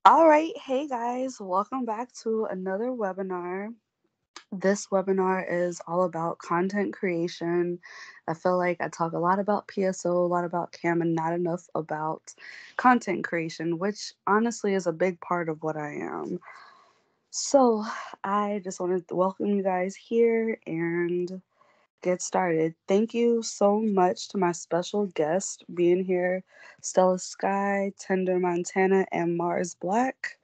All right, hey guys, welcome back to another webinar. This webinar is all about content creation. I feel like I talk a lot about PSO, a lot about cam, and not enough about content creation, which honestly is a big part of what I am. So, I just wanted to welcome you guys here and get started. Thank you so much to my special guest being here, Stella Sky, Tender Montana, and Mars Black.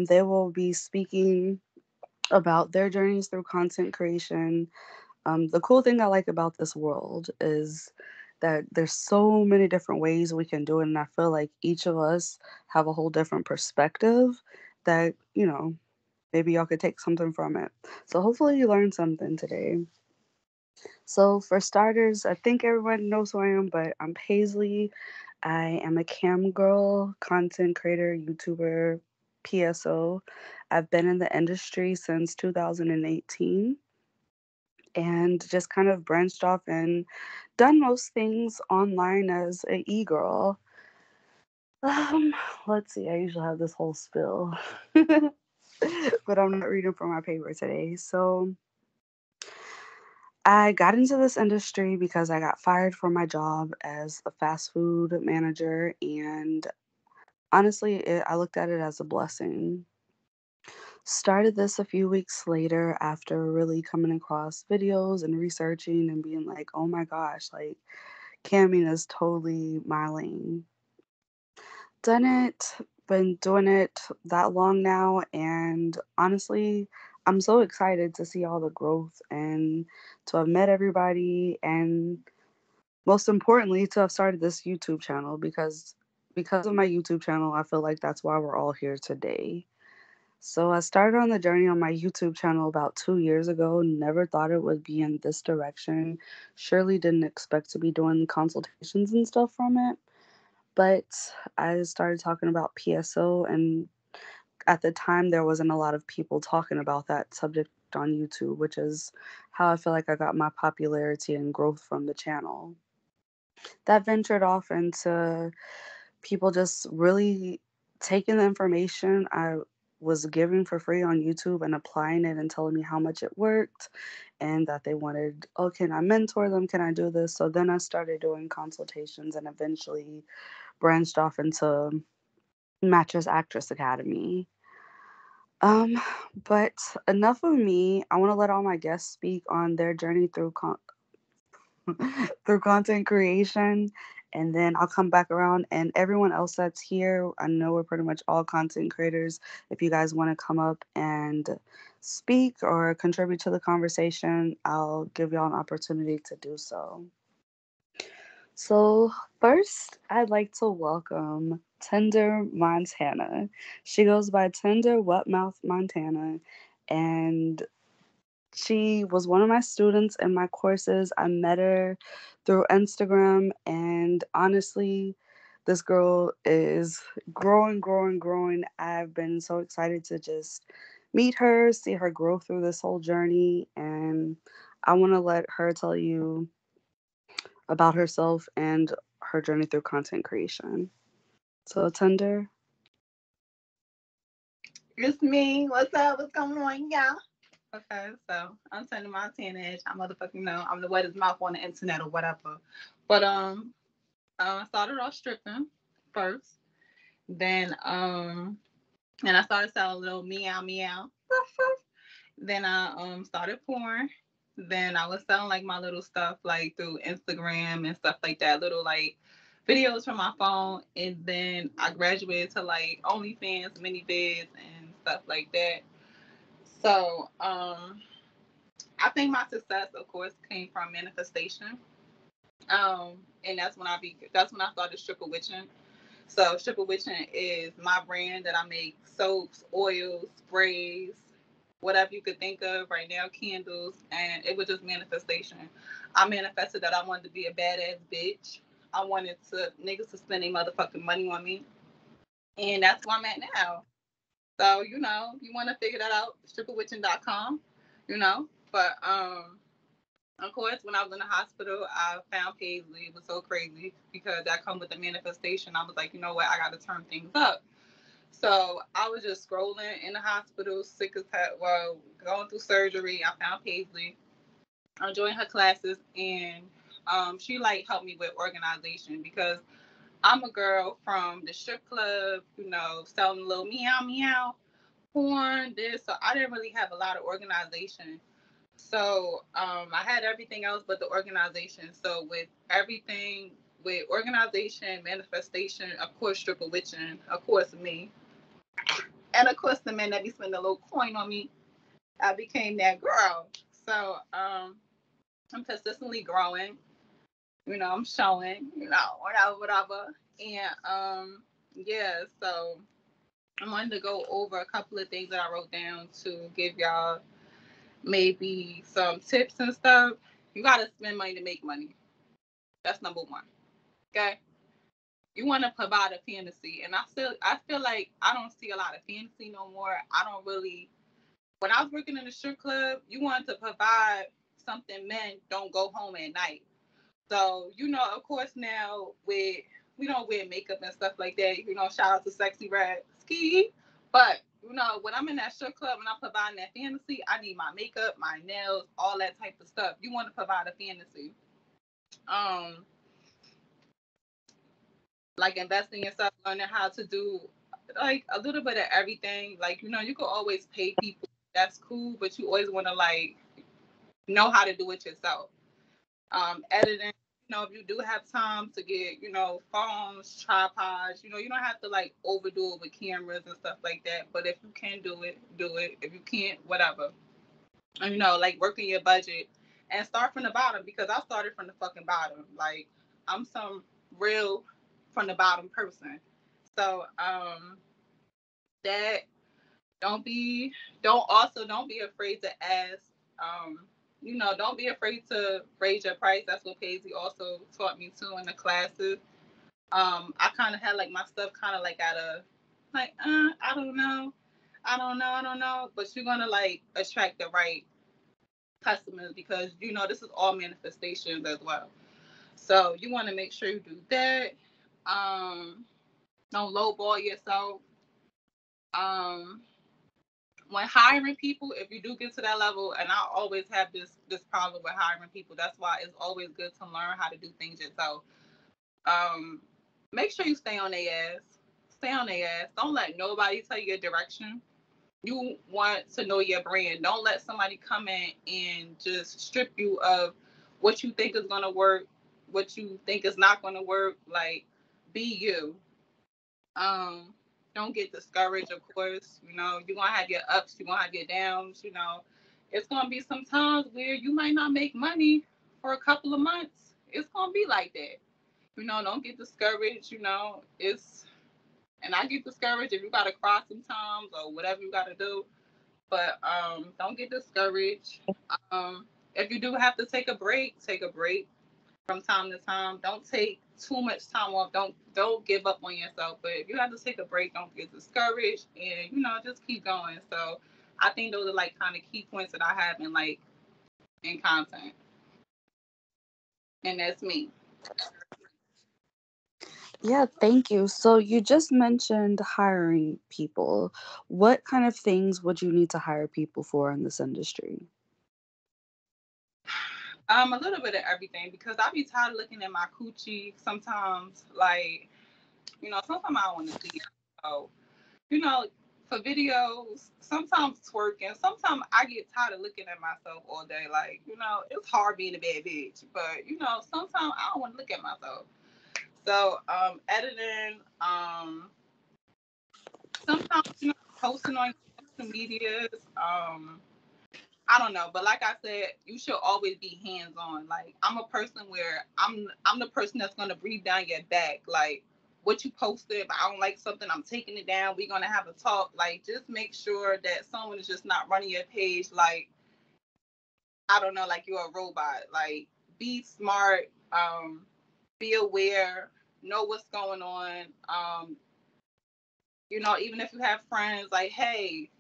They will be speaking about their journeys through content creation. The cool thing I like about this world is that there's so many different ways we can do it, and I feel like each of us have a whole different perspective that, maybe y'all could take something from it. So hopefully you learned something today. So for starters, I think everyone knows who I am, but I'm Paislee. I am a cam girl, content creator, YouTuber, PSO. I've been in the industry since 2018 and just kind of branched off and done most things online as a e-girl. Um, let's see, I usually have this whole spill, but I'm not reading from my paper today. So I got into this industry because I got fired from my job as a fast food manager, and honestly, I looked at it as a blessing. Started this a few weeks later after really coming across videos and researching and being like, oh my gosh, like camming is totally my lane. Done it, been doing it that long now, and honestly, I'm so excited to see all the growth and to have met everybody, and most importantly to have started this YouTube channel because of my YouTube channel, I feel like that's why we're all here today. So I started on the journey on my YouTube channel about 2 years ago. Never thought it would be in this direction. Surely didn't expect to be doing consultations and stuff from it. But I started talking about PSO, and at the time, there wasn't a lot of people talking about that subject on YouTube, which is how I feel like I got my popularity and growth from the channel. That ventured off into people just really taking the information I was giving for free on YouTube and applying it and telling me how much it worked and that they wanted, oh, can I mentor them? Can I do this? So then I started doing consultations and eventually branched off into Mattress Actress Academy. Um, but enough of me. I want to let all my guests speak on their journey through through content creation, and then I'll come back around, and everyone else that's here, I know we're pretty much all content creators. If you guys want to come up and speak or contribute to the conversation, I'll give y'all an opportunity to do so. So first, I'd like to welcome Tender Montana. She goes by Tender Wetmouth Montana, and she was one of my students in my courses. I met her through Instagram, and honestly, this girl is growing, growing, growing. I've been so excited to just meet her, see her grow through this whole journey, and I want to let her tell you about herself and her journey through content creation. So, Tender. It's me. What's up? What's going on, y'all? Okay, so I'm turning my 10 edge. I motherfucking know. I'm the wettest mouth on the internet or whatever. But I started off stripping first. Then I started selling a little meow meow. Then I started porn. Then I was selling like my little stuff like through Instagram and stuff like that, little like videos from my phone. And then I graduated to like OnlyFans, mini vids, and stuff like that. So I think my success, of course, came from manifestation. And that's when I started stripper witching. So stripper witching is my brand that I make soaps, oils, sprays, whatever you could think of right now, candles, and it was just manifestation. I manifested that I wanted to be a badass bitch. I wanted to niggas to spend their motherfucking money on me, and that's where I'm at now. So you want to figure that out, stripperwitching.com, you know. But of course, when I was in the hospital, I found Paislee. It was so crazy because that come with the manifestation. I was like, you know what, I got to turn things up. So I was just scrolling in the hospital, sick as hell. Well, going through surgery. I found Paislee. I joined her classes, and she like helped me with organization because I'm a girl from the strip club, selling a little meow meow porn. This, so I didn't really have a lot of organization. So I had everything else but the organization. So with everything, with organization, manifestation, of course, triple witching, of course, me, and of course, the men that be spending a little coin on me, I became that girl. So I'm consistently growing. I'm showing. Whatever. And yeah. So I wanted to go over a couple of things that I wrote down to give y'all maybe some tips and stuff. You gotta spend money to make money. That's number one. Okay. You want to provide a fantasy, and I feel like I don't see a lot of fantasy no more. I don't really. When I was working in the strip club, you wanted to provide something men don't go home at night. So, of course now we don't wear makeup and stuff like that. Shout out to Sexy Red Ski. But, when I'm in that strip club and I'm providing that fantasy, I need my makeup, my nails, all that type of stuff. You want to provide a fantasy. Um, like investing in yourself, learning how to do like a little bit of everything. Like, you can always pay people. That's cool, but you always want to like know how to do it yourself. Editing, if you do have time to get, phones, tripods, you don't have to like overdo it with cameras and stuff like that. But if you can do it, do it. If you can't, whatever. And, like working your budget and start from the bottom because I started from the fucking bottom. Like I'm some real from the bottom person. So, that don't be afraid to ask. Um, don't be afraid to raise your price. That's what Paislee also taught me too in the classes. I kind of had like my stuff kind of like at a like I don't know, but you're gonna like attract the right customers because this is all manifestations as well. So you want to make sure you do that. Um, don't lowball yourself. Um, when hiring people, if you do get to that level, and I always have this problem with hiring people, that's why it's always good to learn how to do things yourself. Um, make sure you stay on their ass. Stay on their ass. Don't let nobody tell you your direction. You want to know your brand. Don't let somebody come in and just strip you of what you think is gonna work, what you think is not gonna work. Like, be you. Um, don't get discouraged, of course. You're gonna have your ups, you're gonna have your downs, It's gonna be some times where you might not make money for a couple of months. It's gonna be like that. Don't get discouraged, it's and I get discouraged if you gotta cry sometimes or whatever you gotta do. But don't get discouraged. If you do have to take a break, take a break from time to time. Don't take too much time off. Don't give up on yourself. But if you have to take a break, don't get discouraged and just keep going. So I think those are like kind of key points that I have in content. And that's me. Yeah, thank you. So you just mentioned hiring people. What kind of things would you need to hire people for in this industry? A little bit of everything because I be tired of looking at my coochie sometimes. Like, sometimes I don't want to see it. So, you know, for videos, sometimes twerking, sometimes I get tired of looking at myself all day. Like, it's hard being a bad bitch, but sometimes I don't want to look at myself. So, editing, sometimes, posting on social medias, I don't know, but like I said, you should always be hands on. Like I'm a person where I'm the person that's gonna breathe down your back. Like what you posted, if I don't like something, I'm taking it down. We're gonna have a talk. Like just make sure that someone is just not running your page like I don't know, like you're a robot. Like be smart, be aware, know what's going on. Even if you have friends, like, hey,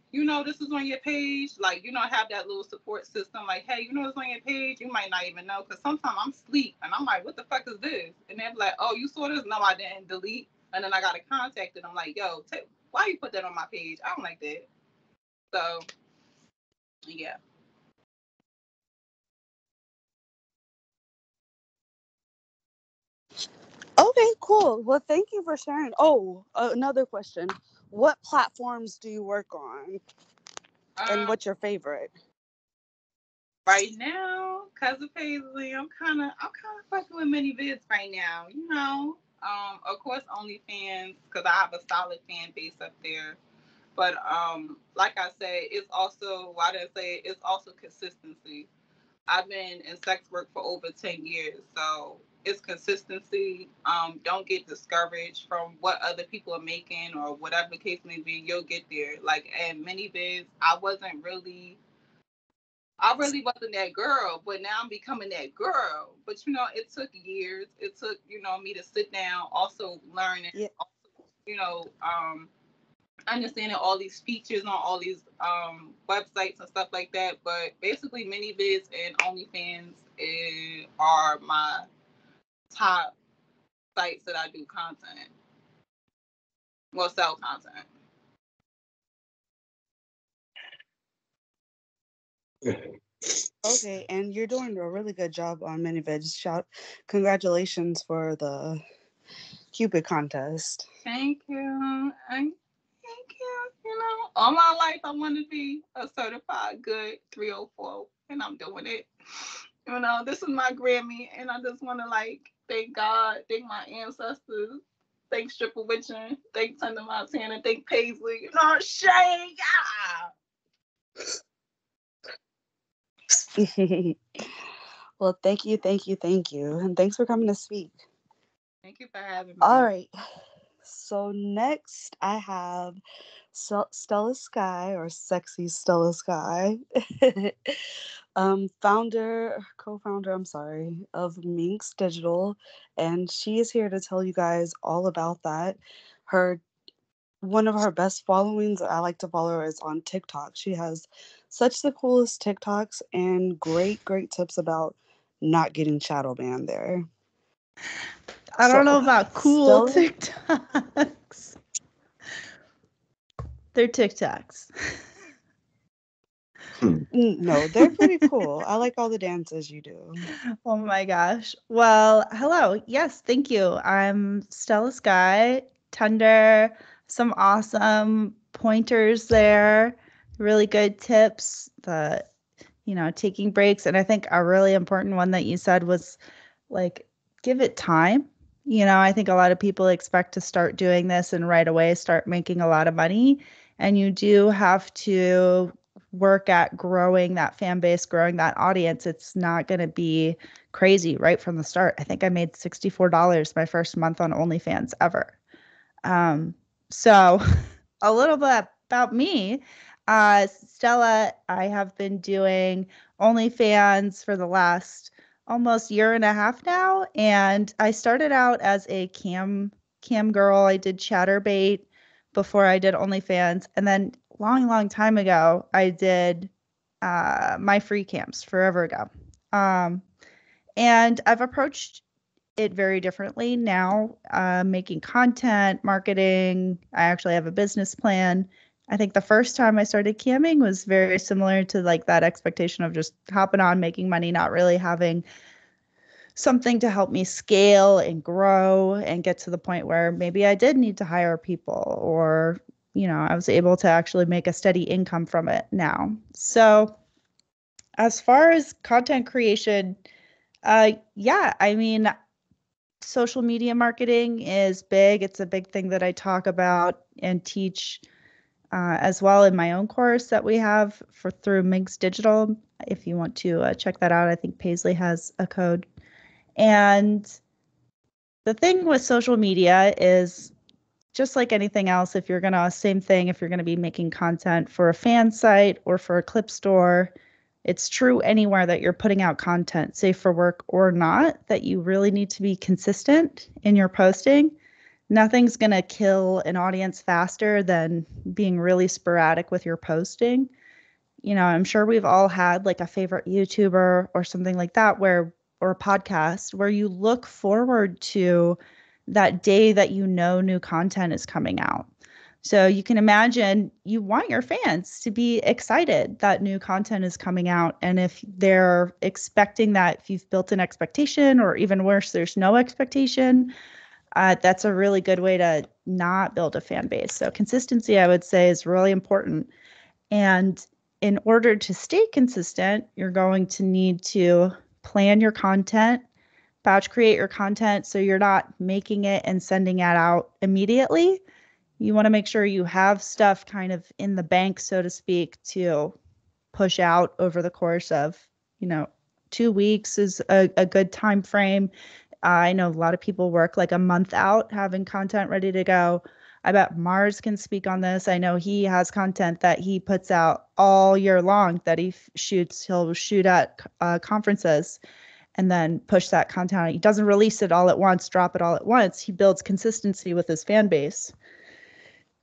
this is on your page, like, have that little support system, like, hey, it's on your page, you might not even know, because sometimes I'm asleep, and I'm like, what the fuck is this? And they're like, oh, you saw this? No, I didn't. Delete, And then I got a contact, and I'm like, yo, why you put that on my page? I don't like that. So, yeah. Okay, cool. Well, thank you for sharing. Oh, another question. What platforms do you work on? And Um, what's your favorite? right now, cause of Paislee, I'm kind of fucking with many vids right now. You know, of course, OnlyFans, cause I have a solid fan base up there. But like I said, it's also why did I say it's also consistency. I've been in sex work for over 10 years, so it's consistency. Don't get discouraged from what other people are making or whatever the case may be. You'll get there. Like in many vids, I really wasn't that girl, but now I'm becoming that girl. But it took years. It took me to sit down, also learning, Yeah. you know, understanding all these features on all these websites and stuff like that. But basically, ManyVids and OnlyFans are my top sites that I do content. Well, sell content. Okay, and you're doing a really good job on ManyVid. Congratulations for the Cupid contest. Thank you. Thank you. All my life I want to be a certified good 304, and I'm doing it. This is my Grammy, and I just want to thank God, thank my ancestors, thank Stripper Witchin, thank Thunder Montana, thank Paislee. Shay, Well, thank you, and thanks for coming to speak. thank you for having All me. right, so next I have Stella Sky, or Sexy Stella Sky, co-founder, I'm sorry, of Minx Digital, and she is here to tell you guys all about that. Her One of her best followings I like to follow her is on TikTok. She has such the coolest TikToks and great tips about not getting shadow banned there. I don't know So, about cool Stella, TikToks. They're TikToks. no, they're pretty cool. I like all the dances you do. Oh my gosh. Well, hello. Yes, thank you. I'm Stella Sky. Tender, some awesome pointers there, really good tips, taking breaks. And I think a really important one that you said was like, give it time. I think a lot of people expect to start doing this and right away start making a lot of money. And you do have to work at growing that fan base, growing that audience. It's not going to be crazy right from the start. I think I made $64 my first month on OnlyFans ever. So a little bit about me. Stella, I have been doing OnlyFans for the last almost year and a half now, and I started out as a cam girl. I did Chatterbait before I did OnlyFans, and then long time ago, I did my free cams forever ago. And I've approached it very differently now, making content, marketing. I actually have a business plan. I think the first time I started camming was very similar to like that expectation of just hopping on, making money, not really having something to help me scale and grow and get to the point where maybe I did need to hire people, or, I was able to actually make a steady income from it now. So as far as content creation, yeah, I mean, social media marketing is big. It's a big thing that I talk about and teach as well in my own course that we have through Minx Digital. If you want to check that out, I think Paislee has a code. And the thing with social media is just like anything else, if you're going to be making content for a fan site or for a clip store, it's true anywhere that you're putting out content, safe for work or not, that you really need to be consistent in your posting. Nothing's going to kill an audience faster than being really sporadic with your posting. I'm sure we've all had like a favorite YouTuber or something like that or a podcast where you look forward to that day that you know new content is coming out. So you can imagine you want your fans to be excited that new content is coming out. And if they're expecting that, if you've built an expectation, or even worse, there's no expectation, that's a really good way to not build a fan base. So consistency, I would say, is really important. And in order to stay consistent, you're going to need to plan your content, batch create your content so you're not making it and sending it out immediately. You want to make sure you have stuff kind of in the bank, so to speak, to push out over the course of, 2 weeks is a good time frame. I know a lot of people work like a month out having content ready to go. I bet Mars can speak on this. I know he has content that he puts out all year long that he shoots. He'll shoot at conferences and then push that content out. He doesn't release it all at once, drop it all at once. He builds consistency with his fan base.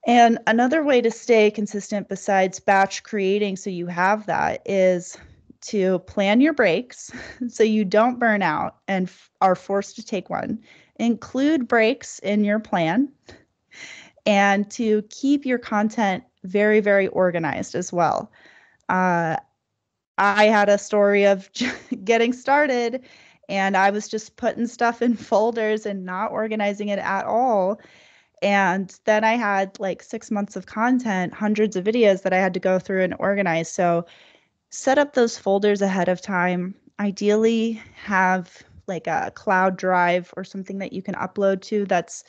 And another way to stay consistent besides batch creating, so you have that, is to plan your breaks so you don't burn out and are forced to take one. Include breaks in your plan, and to keep your content very, very organized as well. I had a story of getting started and I was just putting stuff in folders and not organizing it at all. And then I had like 6 months of content, hundreds of videos that I had to go through and organize. So set up those folders ahead of time. Ideally, have like a cloud drive or something that you can upload to that's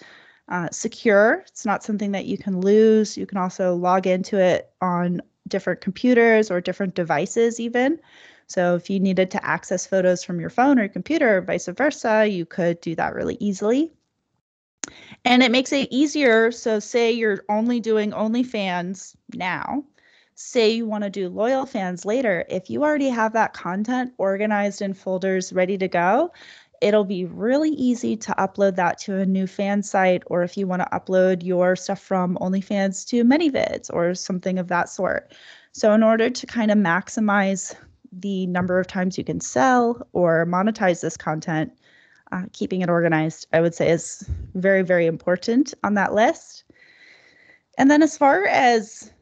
secure. It's not something that you can lose. You can also log into it on different computers or different devices even. So if you needed to access photos from your phone or computer or vice versa, you could do that really easily. And it makes it easier. So say you're only doing OnlyFans now, say you want to do loyal fans later. If you already have that content organized in folders ready to go, it'll be really easy to upload that to a new fan site, or if you want to upload your stuff from OnlyFans to ManyVids or something of that sort. So in order to kind of maximize the number of times you can sell or monetize this content, keeping it organized, I would say, is very, very important on that list. And then as far as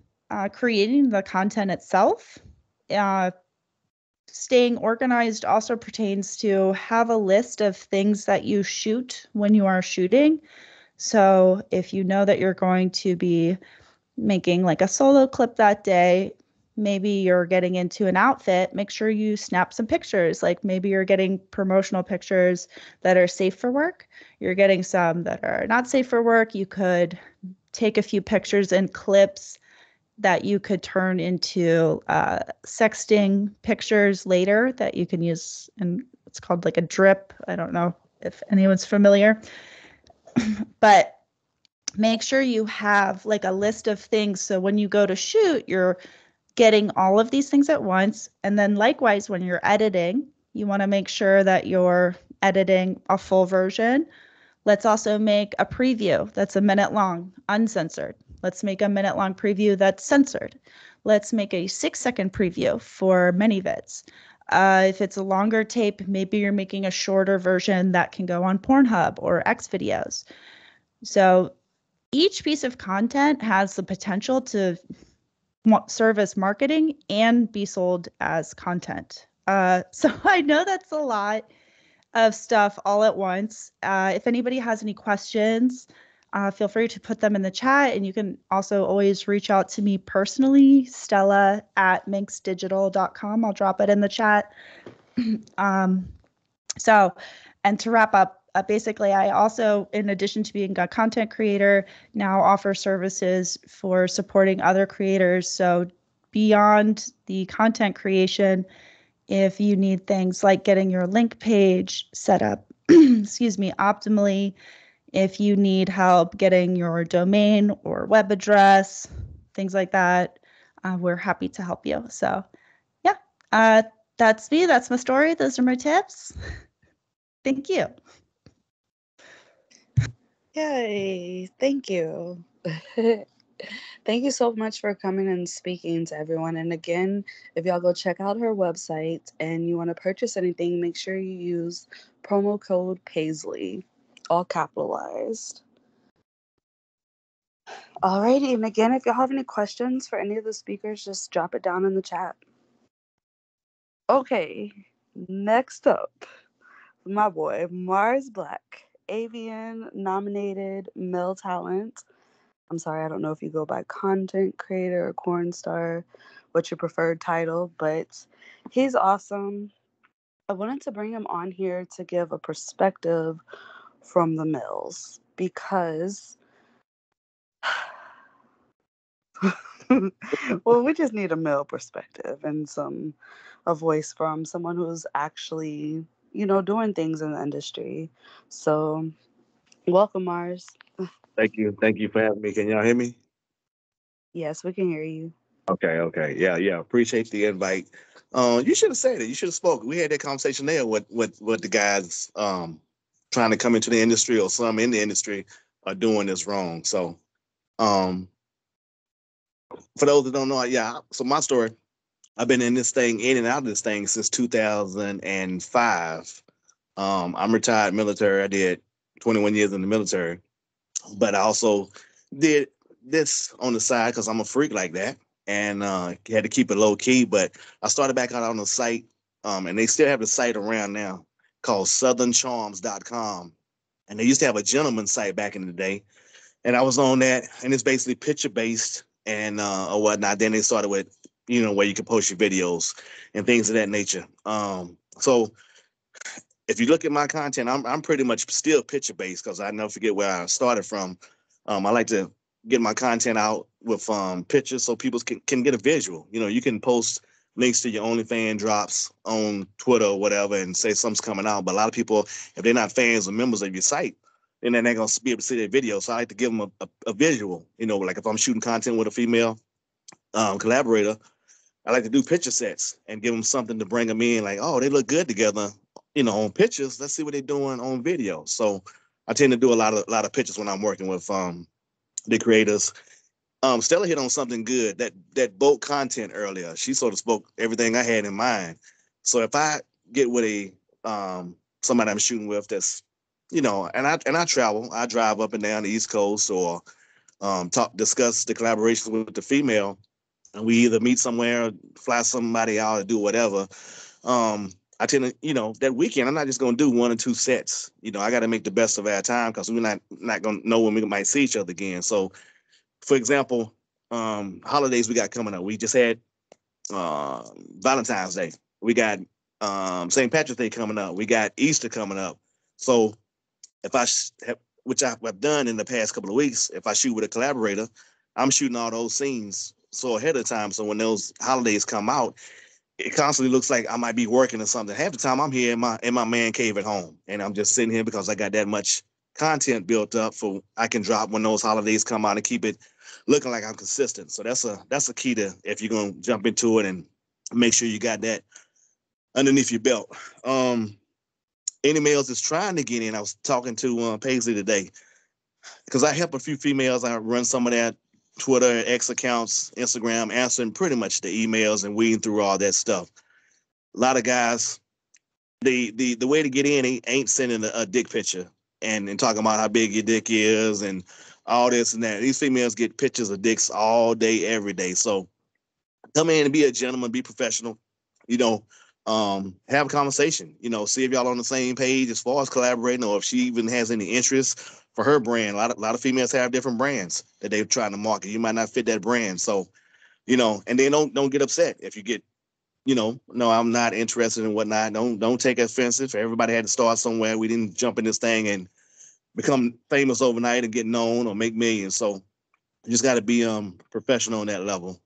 creating the content itself, staying organized also pertains to have a list of things that you shoot when you are shooting. So if you know that you're going to be making like a solo clip that day, maybe you're getting into an outfit, make sure you snap some pictures. Like maybe you're getting promotional pictures that are safe for work. You're getting some that are not safe for work. You could take a few pictures and clips that you could turn into sexting pictures later that you can use. And it's called like a drip. I don't know if anyone's familiar, but make sure you have like a list of things. So when you go to shoot, you're getting all of these things at once. And then likewise, when you're editing, you want to make sure that you're editing a full version. Let's also make a preview that's a minute long, uncensored. Let's make a minute long preview that's censored. Let's make a 6-second preview for ManyVids. If it's a longer tape, maybe you're making a shorter version that can go on Pornhub or X videos. So each piece of content has the potential to serve as marketing and be sold as content. So I know that's a lot of stuff all at once. If anybody has any questions, feel free to put them in the chat, and you can also always reach out to me personally, stella@minxdigital.com. I'll drop it in the chat. And to wrap up, basically, I also, in addition to being a content creator, now offer services for supporting other creators. So beyond the content creation, if you need things like getting your link page set up, optimally, if you need help getting your domain or web address, things like that, we're happy to help you. So yeah, that's me. That's my story. Those are my tips. Thank you. Yay, thank you. Thank you so much for coming and speaking to everyone. And again, if y'all go check out her website and you want to purchase anything, make sure you use promo code Paislee. all capitalized. Alrighty, and again, if y'all have any questions for any of the speakers, just drop it down in the chat. Okay, next up, my boy, Mars Black, Avian nominated male talent. I'm sorry, I don't know if you go by content creator or corn star, what's your preferred title, but he's awesome. I wanted to bring him on here to give a perspective from the males because well, we just need a male perspective and a voice from someone who's actually, doing things in the industry. So, welcome, Mars. Thank you. Thank you for having me. Can y'all hear me? Yes, we can hear you. Okay, okay. Yeah, yeah. Appreciate the invite. You should have said it. You should have spoken. We had that conversation there what the guys trying to come into the industry or some in the industry are doing is wrong. So um for those that don't know, yeah, so my story, I've been in this thing, in and out of this thing since 2005. I'm retired military. I did 21 years in the military, but I also did this on the side because I'm a freak like that, and had to keep it low key. But I started back out on the site, and they still have the site around now called southerncharms.com. And they used to have a gentleman's site back in the day, and I was on that, and it's basically picture based and or whatnot. Then they started with where you can post your videos and things of that nature. So if you look at my content, I'm pretty much still picture based because I never forget where I started from. I like to get my content out with pictures so people can get a visual. You can post links to your OnlyFans drops on Twitter or whatever and say something's coming out. But a lot of people, if they're not fans or members of your site, then they're not going to be able to see their video. So I like to give them a visual. Like if I'm shooting content with a female collaborator, I like to do picture sets and give them something to bring them in. Like, oh, they look good together, on pictures. Let's see what they're doing on video. So I tend to do a lot of pictures when I'm working with the creators. Stella hit on something good. That boat content earlier. She sort of spoke everything I had in mind. So if I get with a somebody I'm shooting with that's and I travel. I drive up and down the East Coast or discuss the collaborations with the female, and we either meet somewhere, fly somebody out, or do whatever. I tend to, that weekend, I'm not just gonna do one or two sets. I got to make the best of our time because we're not gonna know when we might see each other again. So, for example, holidays we got coming up. We just had uh, Valentine's Day. We got St. Patrick's Day coming up. We got Easter coming up. So, if which I've done in the past couple of weeks, if I shoot with a collaborator, I'm shooting all those scenes so ahead of time. So when those holidays come out, it constantly looks like I might be working or something. Half the time I'm here in my man cave at home, and I'm just sitting here because I got that much content built up for I can drop when those holidays come out and keep it looking like I'm consistent. So that's a key to if you're gonna jump into it and make sure you got that underneath your belt. Any males that's trying to get in, I was talking to Paislee today because I help a few females. I run some of that Twitter, X accounts, Instagram, answering pretty much the emails and weeding through all that stuff. A lot of guys, the way to get in ain't sending a dick picture and talking about how big your dick is and all this and that. These females get pictures of dicks all day, every day. So come in and be a gentleman, be professional, you know, have a conversation, see if y'all on the same page as far as collaborating or if she even has any interest for her brand. A lot of females have different brands that they're trying to market. You might not fit that brand. So, and then don't get upset if you get, no, I'm not interested in whatnot. Don't take it offensive. Everybody had to start somewhere. We didn't jump in this thing and become famous overnight and get known or make millions. So you just got to be professional on that level.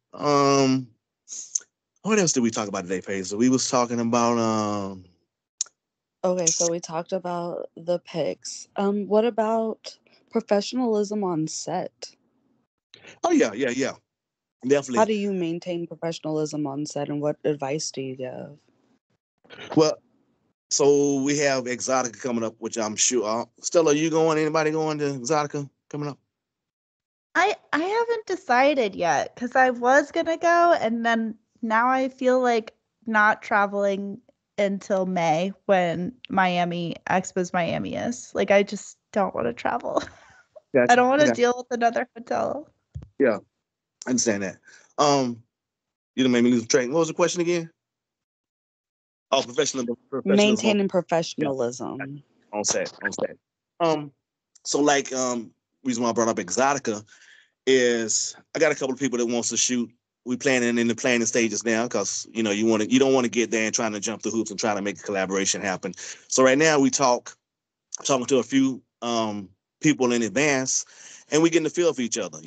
What else did we talk about today, Paige? So we was talking about Okay, so we talked about the pics. What about professionalism on set? oh yeah. How Definitely. do you maintain professionalism on set, and what advice do you give? Well, so we have Exotica coming up, which I'm sure Stella, you going? Anybody going to Exotica coming up? I haven't decided yet because I was gonna go, and then now I feel like not traveling until May when Expo's Miami is. Like, I just don't want to travel. I Gotcha. don't want to Yeah. deal with another hotel. Yeah. I understand that. You done made me lose track. What was the question again? Oh, professionalism. Maintaining Yeah, professionalism. on set. So like, reason why I brought up Exotica is I got a couple of people that wants to shoot. We planning in the planning stages now because you don't want to get there and trying to jump the hoops and trying to make a collaboration happen. So right now we talking to a few people in advance, and we getting the feel for each other.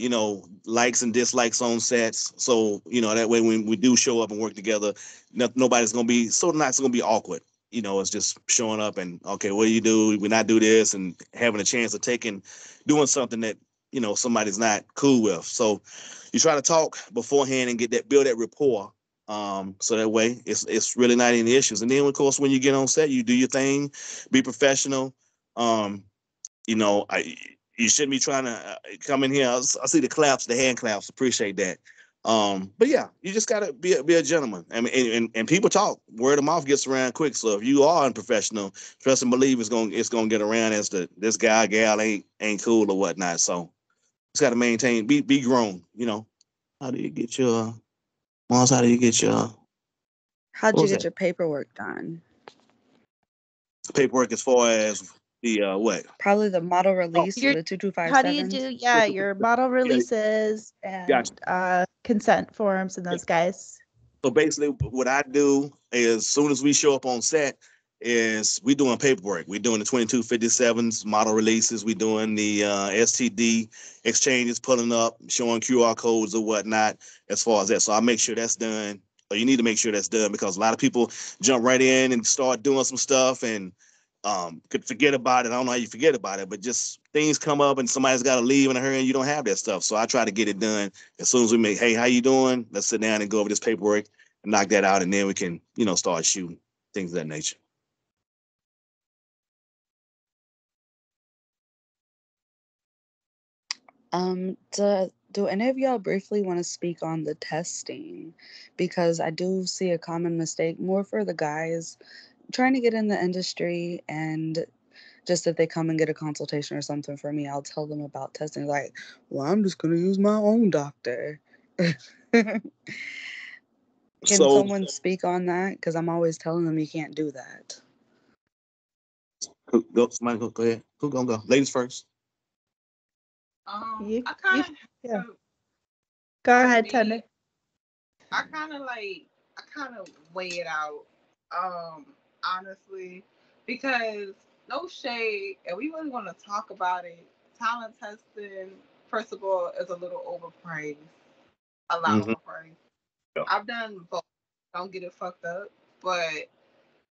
Likes and dislikes on sets. So that way when we do show up and work together, nobody's gonna be not gonna be awkward. It's just showing up and okay, what do you do? We not do this and having a chance of doing something that somebody's not cool with. So you try to talk beforehand and build that rapport. So that way it's really not any issues. And then of course when you get on set, you do your thing, be professional. Um, you shouldn't be trying to come in here. I see the hand claps. Appreciate that. But yeah, you just gotta be a gentleman. I mean, and people talk. Word of mouth gets around quick. So if you are unprofessional, trust and believe it's gonna get around as this guy gal ain't cool or whatnot. So just gotta maintain, be grown. How do you get your? Moms, how do you get your? How'd What you was get that? your paperwork done? Paperwork as far as the what? Probably the model Oh, release, Your the How do you 2257s. do, yeah, your model yeah, releases gotcha. and consent forms and those guys? So basically, what I do is, as soon as we show up on set, is we doing paperwork. We doing the 2257s model releases. We doing the STD exchanges, pulling up, showing QR codes or whatnot. As far as that, so I make sure that's done. Or you need to make sure that's done because a lot of people jump right in and start doing some stuff and could forget about it. I don't know how you forget about it, but just things come up and somebody's got to leave in a hurry and you don't have that stuff. So I try to get it done as soon as we make, hey, how you doing? Let's sit down and go over this paperwork and knock that out, and then we can, start shooting things of that nature. Do any of y'all briefly want to speak on the testing? Because I do see a common mistake more for the guys trying to get in the industry, and just if they come and get a consultation or something for me, I'll tell them about testing. Like, well, I'm just going to use my own doctor. Can So someone speak on that? Because I'm always telling them you can't do that. somebody go ahead. Who gonna go? Ladies first. You, I you, kind yeah. of Go for ahead, Tender. me, I kind of weigh it out. Honestly, because no shade, and we really want to talk about it. Talent testing, first of all, is a little overpriced. A lot Mm-hmm. overpriced. Yeah. I've done both. Don't get it fucked up, but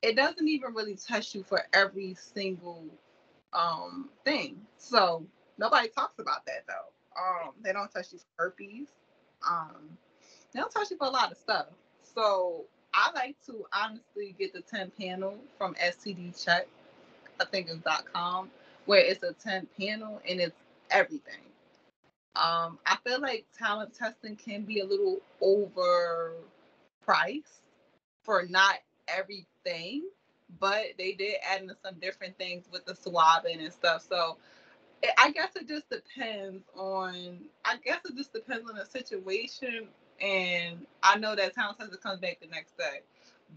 it doesn't even really test you for every single thing. So nobody talks about that though. They don't test you for herpes. Um, they don't test you for a lot of stuff. So I like to honestly get the 10 panel from STD Check. I think it's .com, where it's a 10 panel and it's everything. I feel like talent testing can be a little overpriced for not everything, but they did add in some different things with the swabbing and stuff. So I guess it just depends on. I guess it just depends on the situation. And I know that talent tester comes back the next day,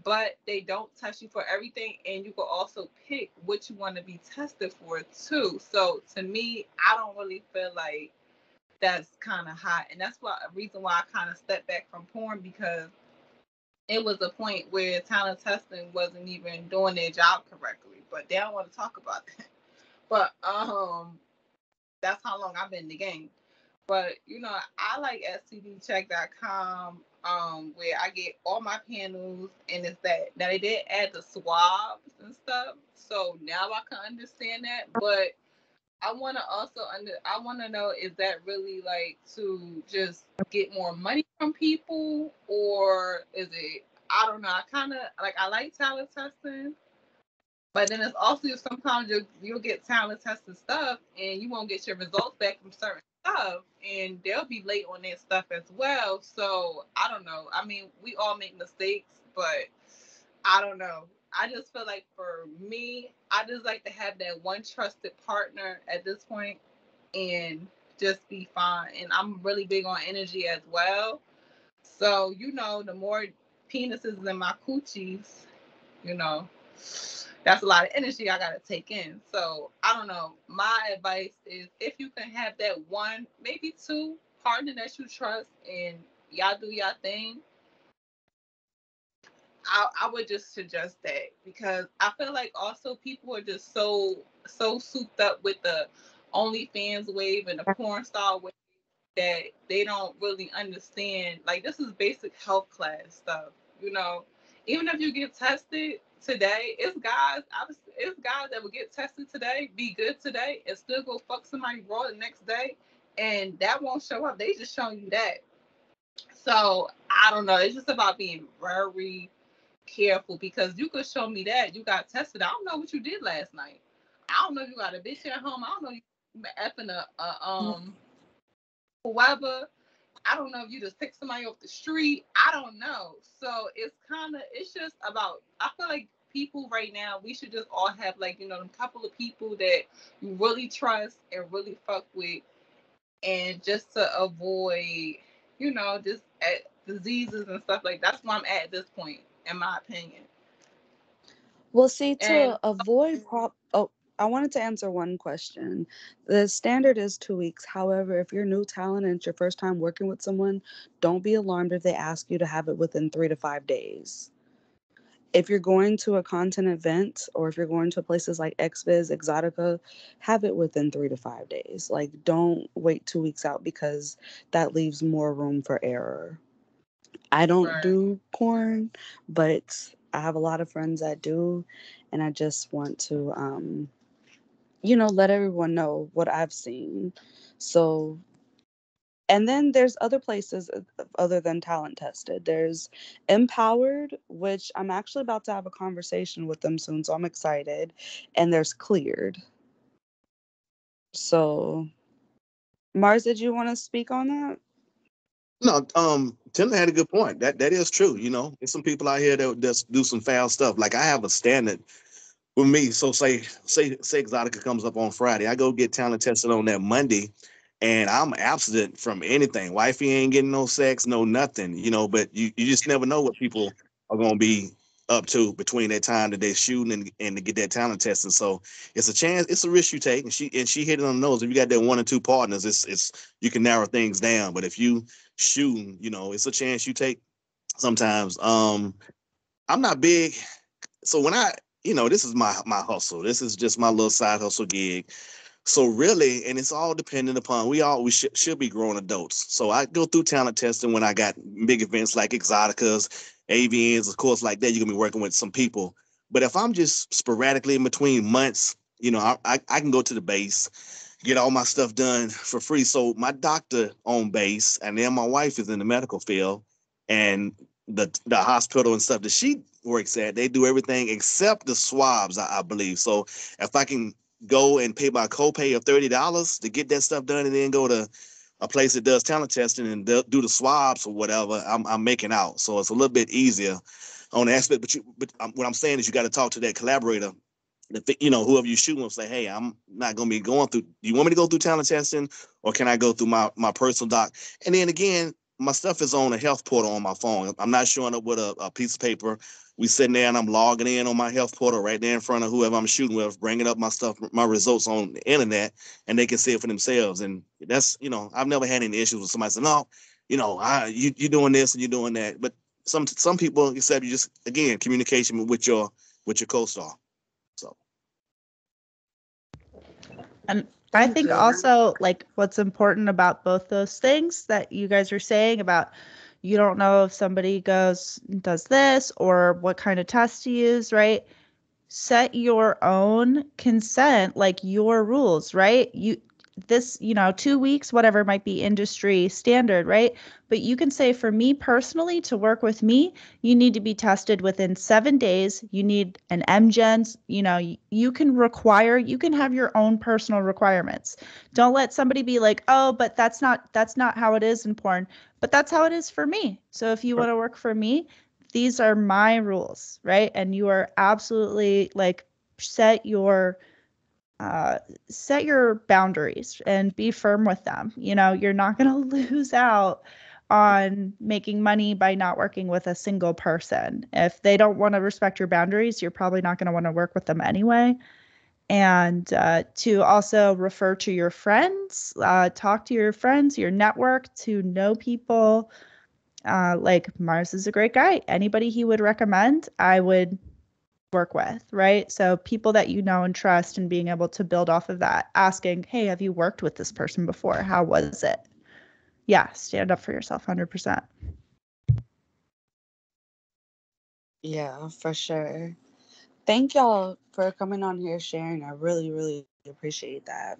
but they don't test you for everything, and you can also pick what you want to be tested for too. So to me, I don't really feel like that's kind of hot, and that's why a reason why I kind of stepped back from porn, because it was a point where talent testing wasn't even doing their job correctly. But they don't want to talk about that. But that's how long I've been in the game. But I like stdcheck.com, where I get all my panels, and it's that now they did add the swabs and stuff, so now I can understand that. But I want to also I want to know, is that really like to just get more money from people, or is it? I don't know. I kind of I like talent testing, but then it's also sometimes you'll get talent testing stuff and you won't get your results back from certain stuff, and they'll be late on their stuff as well. So I don't know. I mean, we all make mistakes, but I don't know. I just feel like for me, I just like to have that one trusted partner at this point and just be fine. And I'm really big on energy as well. So, the more penises in my coochies, you know, that's a lot of energy I gotta take in. So I don't know. My advice is if you can have that one, maybe two partner that you trust and y'all do y'all thing, I would just suggest that because I feel like also people are just so souped up with the OnlyFans wave and the porn star wave that they don't really understand. Like this is basic health class stuff, Even if you get tested today, it's guys that will get tested today, be good today, and still go fuck somebody raw the next day, and that won't show up. They just showing you that. So I don't know. It's just about being very careful because you could show me that you got tested. I don't know what you did last night. I don't know if you got a bitch at home. I don't know if you effing whoever. I don't know if you just pick somebody off the street. I don't know. So it's just about, I feel like people right now, we should just all have like, a couple of people that you really trust and really fuck with. And just to avoid, just diseases and stuff like that. That's where I'm at this point, in my opinion. Well, see, And to avoid I wanted to answer one question. The standard is 2 weeks. However, if you're new talent and it's your first time working with someone, don't be alarmed if they ask you to have it within 3 to 5 days. If you're going to a content event or if you're going to places like XViz, Exotica, have it within 3 to 5 days. Like, don't wait 2 weeks out because that leaves more room for error. I don't right. do porn, but I have a lot of friends that do, and I just want to, let everyone know what I've seen. So, and then there's other places other than Talent Tested. There's Empowered, which I'm actually about to have a conversation with them soon, so I'm excited. And there's Cleared. So, Mars, did you want to speak on that? No, Tim had a good point. That is true. There's some people out here that just do some foul stuff. Like I have a standard with me. So say Exotica comes up on Friday. I go get talent tested on that Monday, and I'm abstinent from anything. Wifey ain't getting no sex, no nothing. But you just never know what people are gonna be up to between that time that they're shooting and to get that talent tested. So it's a chance, it's a risk you take. And she hit it on the nose. If you got that one or two partners, it's you can narrow things down. But if you shooting, it's a chance you take sometimes. I'm not big. So when this is my hustle. This is just my little side hustle gig. So really, and it's all dependent upon we should be grown adults. So I go through talent testing when I got big events like Exoticas, AVNs, of course, like that. You're gonna be working with some people. But if I'm just sporadically in between months, I can go to the base, get all my stuff done for free. So my doctor on base, and then my wife is in the medical field, and the hospital and stuff that she works at, they do everything except the swabs, I believe. So if I can go and pay my copay of $30 to get that stuff done, and then go to a place that does talent testing and do the swabs or whatever, I'm making out. So it's a little bit easier on the aspect. But what I'm saying is you got to talk to that collaborator. Whoever you shoot with, say, hey, I'm not going to be going through. Do you want me to go through talent testing, or can I go through my personal doc? And then again, my stuff is on a health portal on my phone. I'm not showing up with a piece of paper. We sitting there and I'm logging in on my health portal right there in front of whoever I'm shooting with, bringing up my stuff, my results on the internet, and they can see it for themselves. And that's, I've never had any issues with somebody saying, no, you're doing this and you're doing that. But some people, except you just, again, communication with your co-star. So. And I think also like what's important about both those things that you guys are saying about you don't know if somebody does this or what kind of test to use, right? Set your own consent, like your rules, right? 2 weeks, whatever might be industry standard, right? But you can say for me personally to work with me, you need to be tested within 7 days. You need an MGens, you can have your own personal requirements. Don't let somebody be like, oh, but that's not how it is in porn. But that's how it is for me. So if you want to work for me, these are my rules, right? And you are absolutely like set your boundaries and be firm with them. You know, you're not going to lose out on making money by not working with a single person. If they don't want to respect your boundaries, you're probably not going to want to work with them anyway. And to also refer to your friends, talk to your friends, your network, to know people. Like Mars is a great guy. Anybody he would recommend, I would work with, right? So people that you know and trust, and being able to build off of that, asking, hey, have you worked with this person before? How was it? Yeah, stand up for yourself 100%. Yeah, for sure. Thank y'all for coming on here sharing. I really, really appreciate that.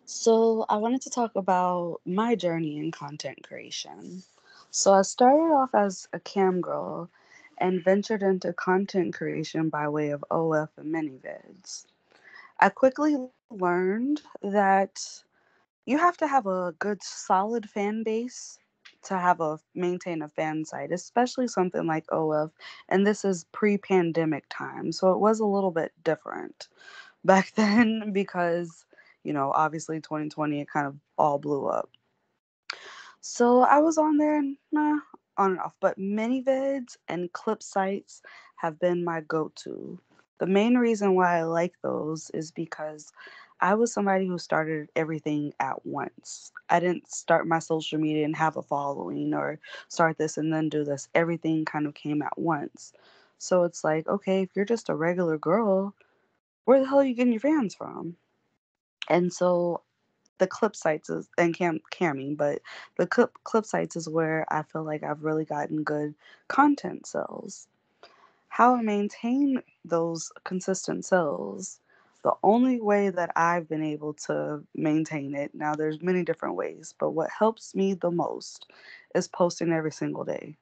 So, I wanted to talk about my journey in content creation. So, I started off as a cam girl and ventured into content creation by way of OF and minivids. I quickly learned that you have to have a good solid fan base to have a maintain a fan site, especially something like OF. And this is pre-pandemic time, so it was a little bit different back then because, obviously 2020 it kind of all blew up. So I was on there and on and off, but minivids and clip sites have been my go-to. The main reason why I like those is because I was somebody who started everything at once. I didn't start my social media and have a following or start this and then do this. Everything kind of came at once. So it's like, okay, if you're just a regular girl, where the hell are you getting your fans from? And so the clip sites is and camming, but the clip sites is where I feel like I've really gotten good content sales. How I maintain those consistent sales, the only way that I've been able to maintain it, now there's many different ways, but what helps me the most is posting every single day.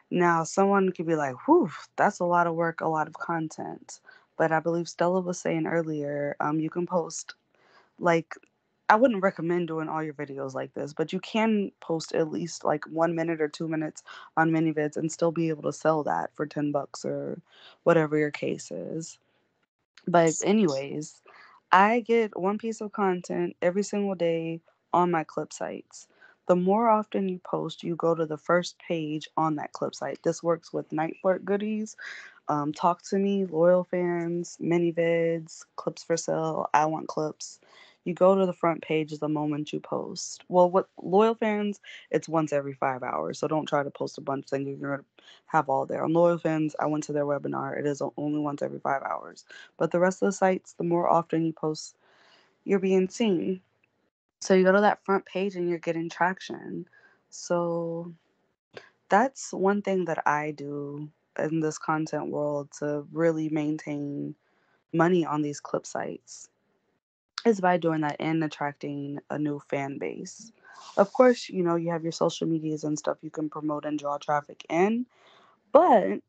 Now, someone could be like, whew, that's a lot of work, a lot of content. But I believe Stella was saying earlier, you can post like I wouldn't recommend doing all your videos like this, but you can post at least like 1 minute or 2 minutes on minivids and still be able to sell that for $10 or whatever your case is. But anyways, I get one piece of content every single day on my clip sites. The more often you post, you go to the first page on that clip site. This works with Niteflirt goodies, TalktoMe, loyal fans, mini vids, clips for sale, I want clips. You go to the front page the moment you post. Well, with loyal fans, it's once every 5 hours. So don't try to post a bunch thinking you're going to have all there. On loyal fans, I went to their webinar. It is only once every 5 hours. But the rest of the sites, the more often you post, you're being seen. So you go to that front page and you're getting traction. So that's one thing that I do in this content world to really maintain money on these clip sites is by doing that and attracting a new fan base. Of course, you have your social medias and stuff you can promote and draw traffic in, but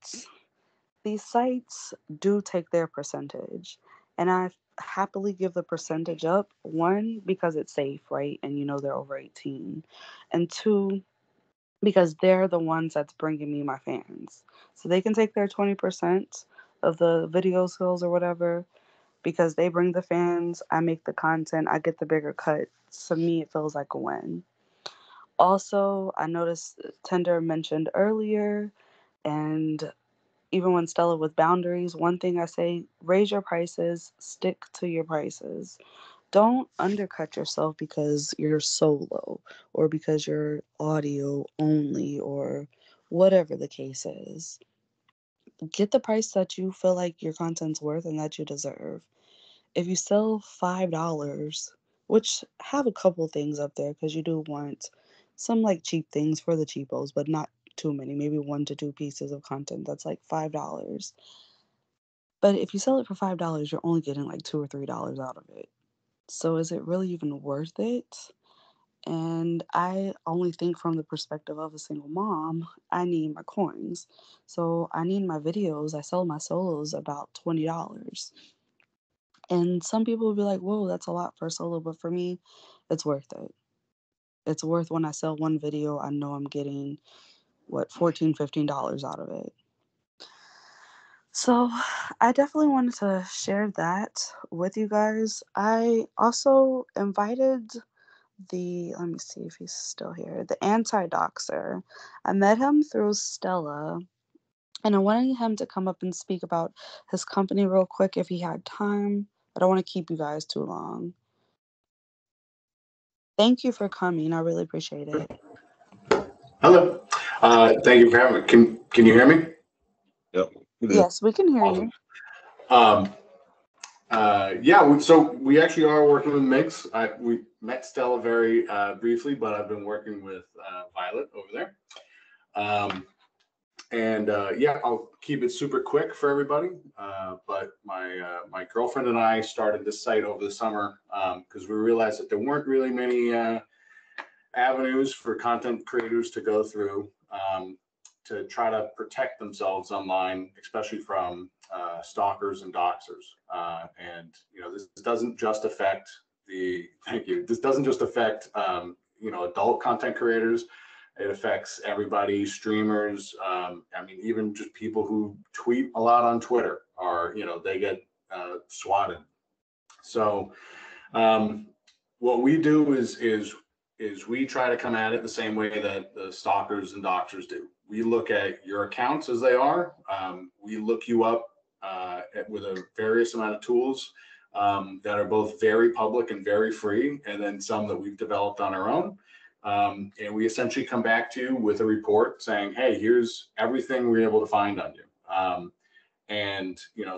these sites do take their percentage. And I happily give the percentage up. One, because it's safe, right? And they're over 18. And two, because they're the ones that's bringing me my fans. So they can take their 20% of the video sales or whatever because they bring the fans, I make the content, I get the bigger cut. To me, it feels like a win. Also, I noticed Tinder mentioned earlier, and even when Stella with boundaries, one thing I say, raise your prices, stick to your prices. Don't undercut yourself because you're solo or because you're audio only or whatever the case is. Get the price that you feel like your content's worth and that you deserve. If you sell $5, which have a couple things up there because you do want some like cheap things for the cheapos, but not too many, maybe 1 to 2 pieces of content that's like $5. But if you sell it for $5, you're only getting like $2 or $3 out of it. So is it really even worth it? And I only think from the perspective of a single mom, I need my coins. So I need my videos. I sell my solos about $20. And some people will be like, whoa, that's a lot for a solo. But for me, it's worth it. It's worth when I sell one video, I know I'm getting $14-15 out of it. So I definitely wanted to share that with you guys. I also invited let me see if he's still here, the anti-doxer. I met him through Stella, and I wanted him to come up and speak about his company real quick if he had time. I don't want to keep you guys too long. Thank you for coming. I really appreciate it. Hello. Thank you for having me. Can you hear me? Yep. Yes, we can hear Awesome. So we actually are working with Mix. We met Stella very briefly, but I've been working with Violet over there. I'll keep it super quick for everybody. But my girlfriend and I started this site over the summer because we realized that there weren't really many avenues for content creators to go through to try to protect themselves online, especially from stalkers and doxers. This doesn't just affect This doesn't just affect adult content creators. It affects everybody, streamers. Even just people who tweet a lot on Twitter they get swatted. So what we do is we try to come at it the same way that the stalkers and doxers do. We look at your accounts as they are. We look you up with a various amount of tools that are both very public and very free, and then some that we've developed on our own. And we essentially come back to you with a report saying, hey, here's everything we're able to find on you.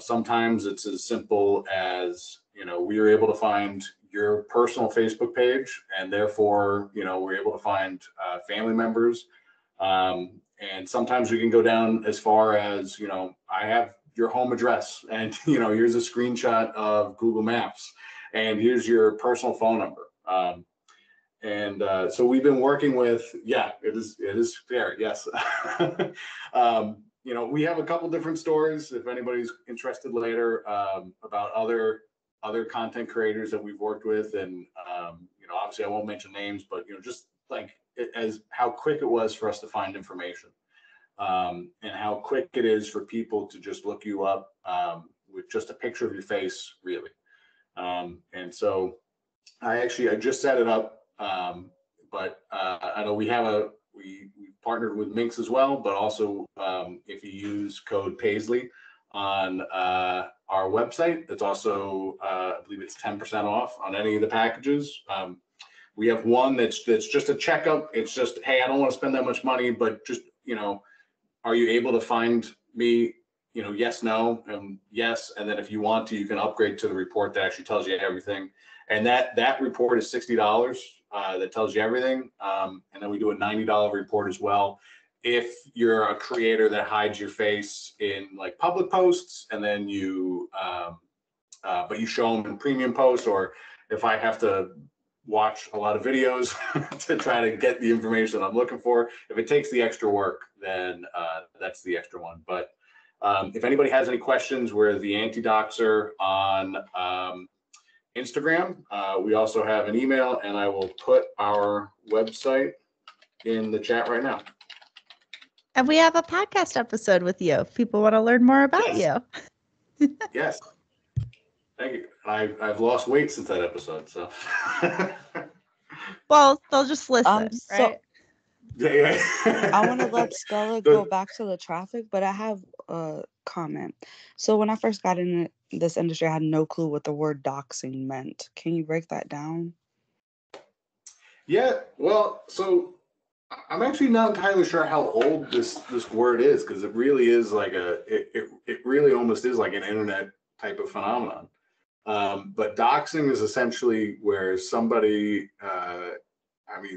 Sometimes it's as simple as, we are able to find your personal Facebook page, and therefore, we're able to find family members. And sometimes we can go down as far as, I have your home address, and, here's a screenshot of Google Maps, and here's your personal phone number. So we've been working with, it is fair. Yes. We have a couple different stories if anybody's interested later about other content creators that we've worked with. And, obviously I won't mention names, but, just like as how quick it was for us to find information and how quick it is for people to just look you up with just a picture of your face, really. So I just set it up. I know we partnered with Minx as well, but also if you use code Paislee on our website, it's also I believe it's 10% off on any of the packages. We have one that's just a checkup. It's just, hey, I don't want to spend that much money, but just are you able to find me? Yes, no, and yes, and then if you want to, you can upgrade to the report that actually tells you everything. And that report is $60 that tells you everything. And then we do a $90 report as well. If you're a creator that hides your face in like public posts, and then but you show them in premium posts, or if I have to watch a lot of videos to try to get the information that I'm looking for, if it takes the extra work, then that's the extra one. But if anybody has any questions, we're the anti-doxer on Instagram. We also have an email, and I will put our website in the chat right now. And we have a podcast episode with you if people want to learn more about you. Yes. Thank you. I've lost weight since that episode, so. Well, they'll just listen, right? Yeah. I want to let Stella go back to the traffic, but I have a comment. So when I first got in this industry, I had no clue what the word doxing meant. Can you break that down? Yeah, well, so I'm actually not entirely sure how old this word is, because it really is like it really almost is like an internet type of phenomenon. But doxing is essentially where somebody,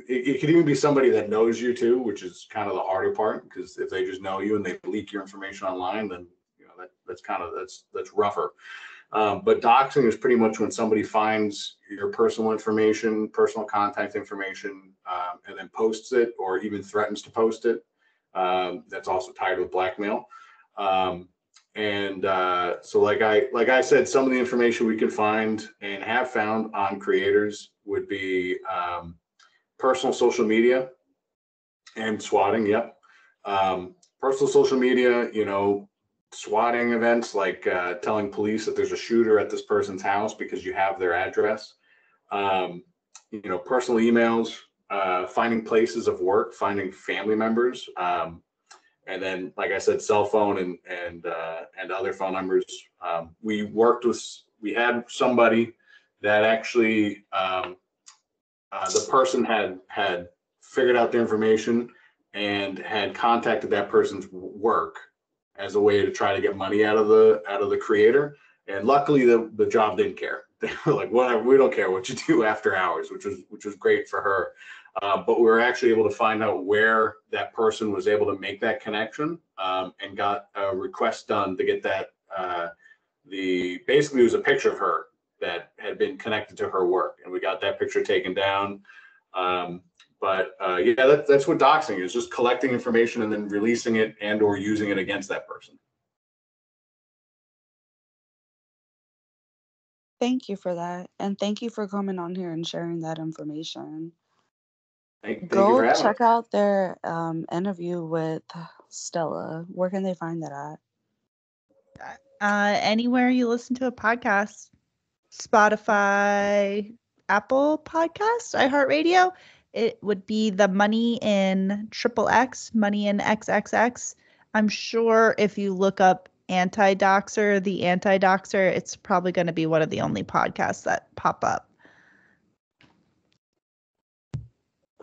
it could even be somebody that knows you too, which is kind of the harder part, because if they just know you and they leak your information online, then that's rougher. But doxing is pretty much when somebody finds your personal information, personal contact information, and then posts it or even threatens to post it. That's also tied with blackmail. So like I said, some of the information we can find and have found on creators would be personal social media and swatting. Yep. Personal social media, swatting events, like telling police that there's a shooter at this person's house because you have their address. Personal emails, finding places of work, finding family members, and then, like I said, cell phone and other phone numbers. We had somebody that actually the person had figured out the information and had contacted that person's work as a way to try to get money out of the creator. And luckily, the job didn't care. They were like, "Whatever, we don't care what you do after hours," which was great for her. But we were actually able to find out where that person was able to make that connection, and got a request done to get that. Basically, it was a picture of her that had been connected to her work, and we got that picture taken down. That's what doxing is: just collecting information and then releasing it and/or using it against that person. Thank you for that. And thank you for coming on here and sharing that information. Thank you Go for having me. check out their interview with Stella. Where can they find that at? Anywhere you listen to a podcast, Spotify, Apple Podcasts, iHeartRadio. It would be the Money in XXX, Money in XXX. I'm sure if you look up Anti-Doxer, the Anti-Doxer, it's probably going to be one of the only podcasts that pop up.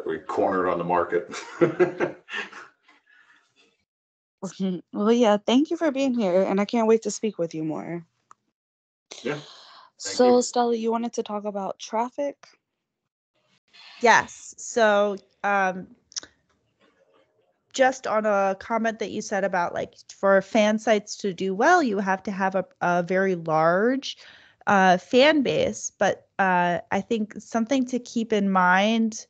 We cornered on the market. Well, yeah, thank you for being here, and I can't wait to speak with you more. Yeah. So, Stella, you wanted to talk about traffic? Yes. So, just on a comment that you said about, like, for fan sites to do well, you have to have a very large fan base. But I think something to keep in mind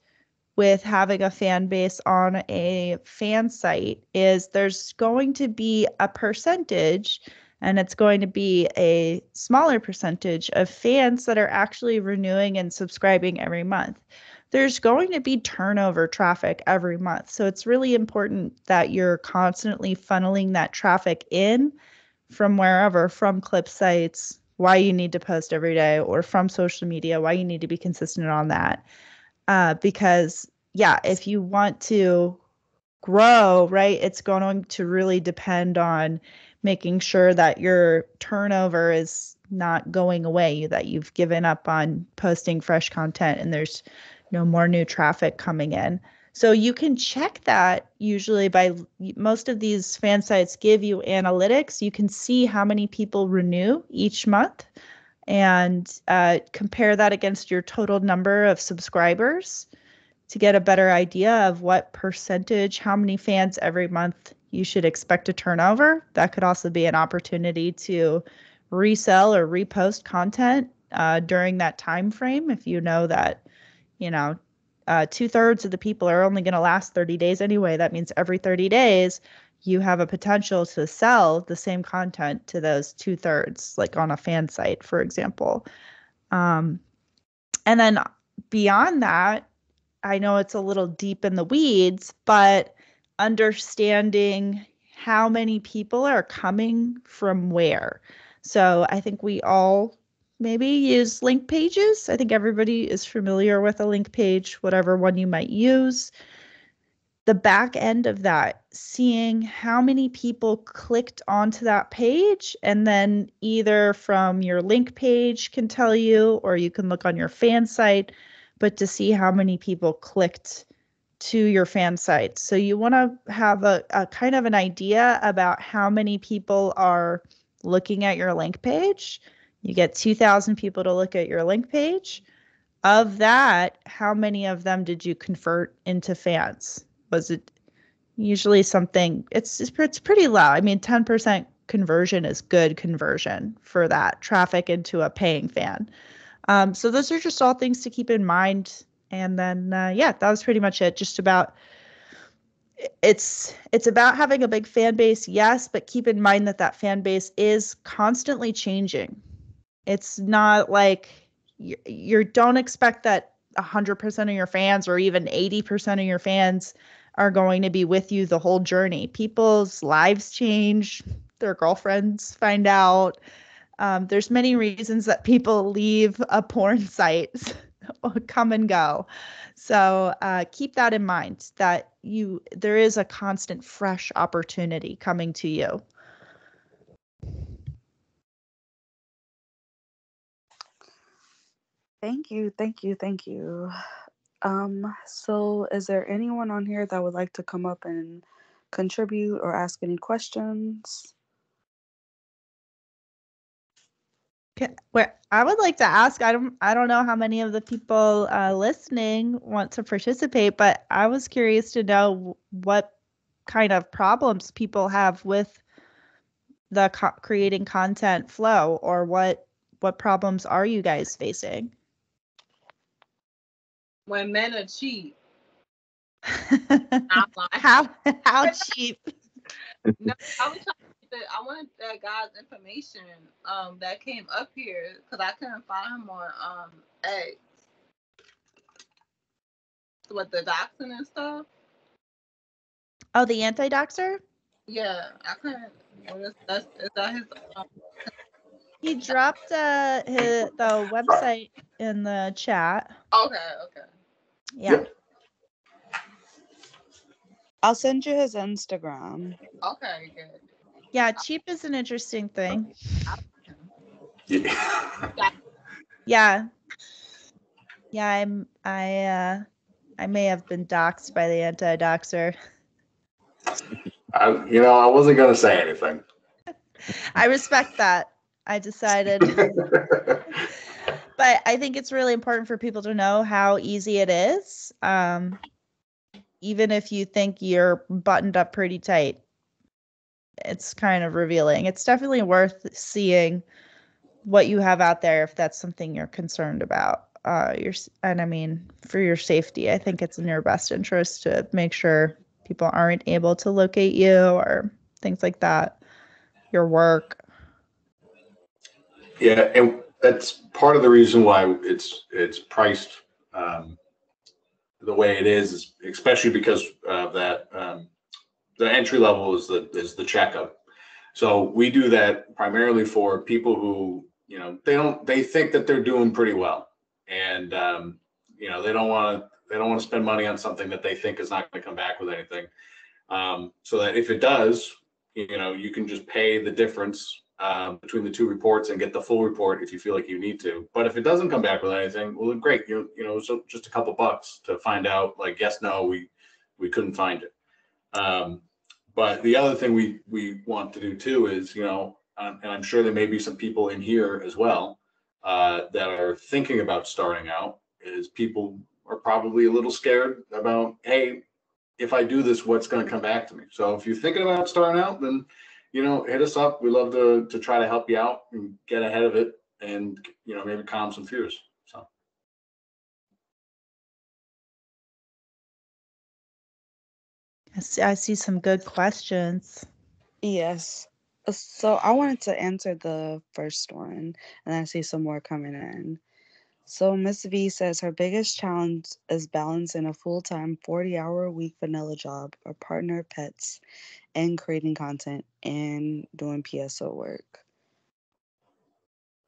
with having a fan base on a fan site is there's going to be a percentage, and it's going to be a smaller percentage of fans that are actually renewing and subscribing every month. There's going to be turnover traffic every month. So it's really important that you're constantly funneling that traffic in from wherever, from clip sites, why you need to post every day, or from social media, why you need to be consistent on that. Because, yeah, if you want to grow, right, it's going to really depend on making sure that your turnover is not going away, that you've given up on posting fresh content and there's no more new traffic coming in. So you can check that usually by, most of these fan sites give you analytics. You can see how many people renew each month and compare that against your total number of subscribers to get a better idea of what percentage, how many fans every month you should expect to turn over. That could also be an opportunity to resell or repost content during that time frame. If you know that, 2/3 of the people are only going to last 30 days anyway, that means every 30 days you have a potential to sell the same content to those 2/3, like on a fan site, for example. And then beyond that, I know it's a little deep in the weeds, but understanding how many people are coming from where. So I think we all maybe use link pages. I think everybody is familiar with a link page, whatever one you might use. The back end of that, seeing how many people clicked onto that page, and then either from your link page can tell you, or you can look on your fan site, but to see how many people clicked to your fan site. So you want to have a kind of an idea about how many people are looking at your link page. You get 2,000 people to look at your link page. Of that, how many of them did you convert into fans? Was it usually something, it's pretty low. I mean, 10% conversion is good conversion for that traffic into a paying fan. So those are just all things to keep in mind. And then, that was pretty much it. Just about, it's about having a big fan base, yes, but keep in mind that fan base is constantly changing. It's not like you don't expect that 100% of your fans or even 80% of your fans are going to be with you the whole journey. People's lives change, their girlfriends find out. There's many reasons that people leave a porn site, come and go. So keep that in mind, that there is a constant fresh opportunity coming to you. Thank you, thank you, thank you. So is there anyone on here that would like to come up and contribute or ask any questions? I would like to ask, I don't know how many of the people listening want to participate, but I was curious to know what kind of problems people have with the creating content flow, or what problems are you guys facing? When men are cheap. how cheap? No, I was trying to get I wanted that guy's information that came up here because I couldn't find him on X with the doxing and stuff. Oh, the anti-doxer? Yeah, I couldn't. Is that his? He dropped the website in the chat. Okay. Yeah. Yep. I'll send you his Instagram. Okay, good. Yeah, cheap is an interesting thing. Yeah. Yeah. Yeah, I may have been doxxed by the anti-doxer. I wasn't gonna say anything. I respect that. I decided. But I think it's really important for people to know how easy it is. Even if you think you're buttoned up pretty tight, it's kind of revealing. It's definitely worth seeing what you have out there if that's something you're concerned about. And I mean, for your safety, I think it's in your best interest to make sure people aren't able to locate you or things like that. Your work. Yeah, and that's part of the reason why it's priced the way it is especially because of that. The entry level is the checkup. So we do that primarily for people who they think that they're doing pretty well, and they don't want to spend money on something that they think is not going to come back with anything. So that if it does, you can just pay the difference between the two reports and get the full report if you feel like you need to. But if it doesn't come back with anything, well, then great. So just a couple bucks to find out, like, yes, no, we couldn't find it. But the other thing we want to do too is, and I'm sure there may be some people in here as well that are thinking about starting out, is people are probably a little scared about, hey, if I do this, what's going to come back to me? So if you're thinking about starting out, then, hit us up. We love to try to help you out and get ahead of it and, maybe calm some fears. So. I see some good questions. Yes. So I wanted to answer the first one, and I see some more coming in. So Miss V says her biggest challenge is balancing a full-time 40-hour-a-week vanilla job, a partner, pets, and creating content and doing PSO work.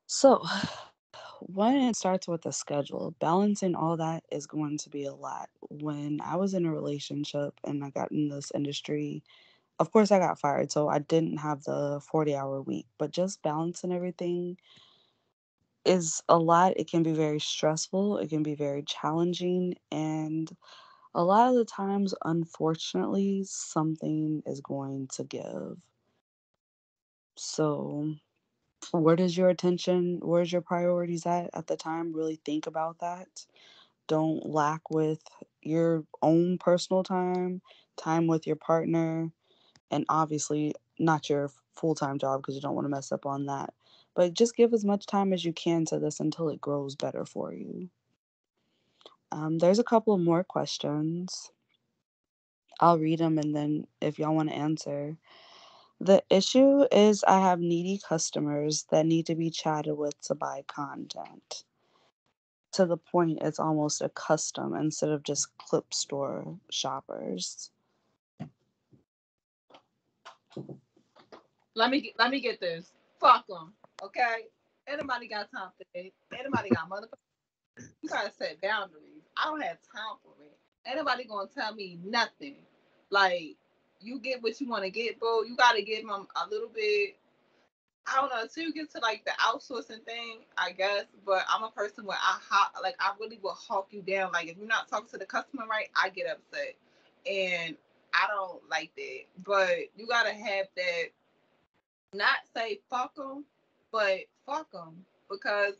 So when it starts with a schedule, balancing all that is going to be a lot. When I was in a relationship and I got in this industry, of course I got fired, so I didn't have the 40-hour week, but just balancing everything is a lot. It can be very stressful, it can be very challenging, and a lot of the times, unfortunately, something is going to give. So, where's your priorities at the time? Really think about that. Don't lack with your own personal time with your partner, and obviously not your full-time job because you don't want to mess up on that. But just give as much time as you can to this until it grows better for you. There's a couple more questions. I'll read them and then if y'all want to answer. The issue is I have needy customers that need to be chatted with to buy content. To the point it's almost a custom instead of just clip store shoppers. Let me get this. Fuck them. Okay. Anybody got time for that? Anybody got motherfucker? You gotta set boundaries. I don't have time for it. Anybody gonna tell me nothing? Like, you get what you want to get, bro. You gotta give them a little bit. I don't know, until you get to like the outsourcing thing, I guess. But I'm a person where I really will hawk you down. Like, if you're not talking to the customer right, I get upset, and I don't like that. But you gotta have that. Not say fuck them, but fuck them, because